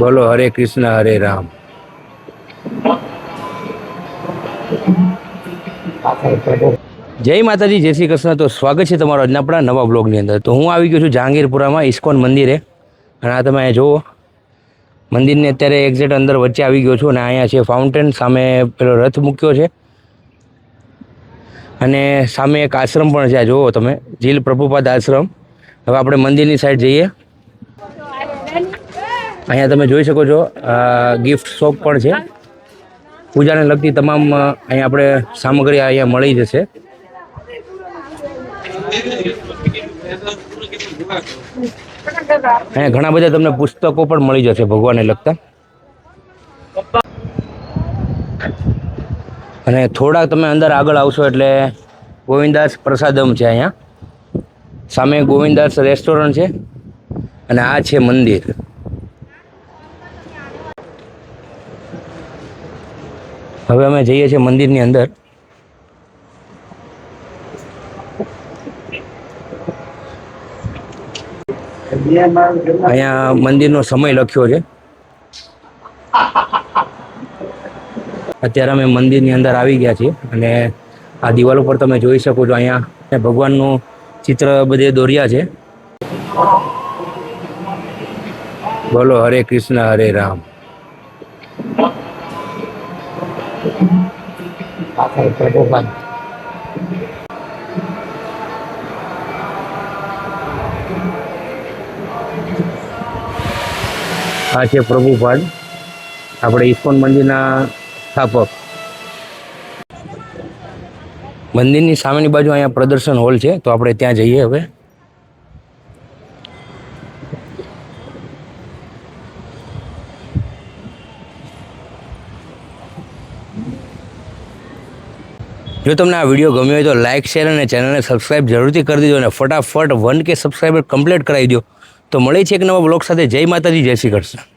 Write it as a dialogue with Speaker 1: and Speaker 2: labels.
Speaker 1: બોલો હરે કૃષ્ણ હરે રામ. જય માતાજી, જય શ્રી કૃષ્ણ. તો સ્વાગત છે તમારો આજના આપણા નવા બ્લોગની અંદર. તો હું આવી ગયો છું જહાંગીરપુરામાં ઇસ્કોન મંદિરે, અને આ તમે જુઓ મંદિરની અત્યારે એક્ઝેક્ટ અંદર વચ્ચે આવી ગયો છું, અને અહીંયા છે ફાઉન્ટેન, સામે પેલો રથ મૂક્યો છે, અને સામે એક આશ્રમ પણ છે. આ જુઓ તમે, જીલ પ્રભુપાદ આશ્રમ. હવે આપણે મંદિરની સાઈડ જઈએ. અહીંયા તમે જોઈ શકો છો ગિફ્ટ શોપ પણ છે. પૂજાને લગતી તમામ અહીંયા આપણે સામગ્રી અહીંયા મળી જશે. અહીંયા ઘણા બધા તમને પુસ્તકો પણ મળી જશે ભગવાનને લગતા. અને થોડાક તમે અંદર આગળ આવશો એટલે ગોવિંદાસ પ્રસાદમ છે. અહીંયા સામે ગોવિંદાસ રેસ્ટોરન્ટ છે, અને આ છે મંદિર. હવે અમે જઈએ છીએ મંદિરની અંદર. અહીંયા મંદિરનો સમય લખ્યો છે. અત્યારે અમે મંદિરની અંદર આવી ગયા છીએ, અને આ દિવાલ ઉપર તમે જોઈ શકો છો અહીંયા ભગવાનનું ચિત્ર બધે દોર્યા છે. બોલો હરે કૃષ્ણ હરે રામ. આ છે પ્રભુપાદ, આપણે ઇસ્કોન મંદિરના સ્થાપક. મંદિરની સામેની બાજુ અહીંયા પ્રદર્શન હોલ છે, તો આપણે ત્યાં જઈએ. હવે જો તમને આ વિડીયો ગમ્યો હોય તો લાઇક, શેર અને ચેનલને સબસ્ક્રાઈબ જરૂરથી કરી દેજો, અને ફટાફટ 1K સબસ્ક્રાઈબર કમ્પ્લીટ કરાવી દો. તો મળે છે એક નવા બ્લોગ સાથે. જય માતાજી, જય શ્રી કૃષ્ણ.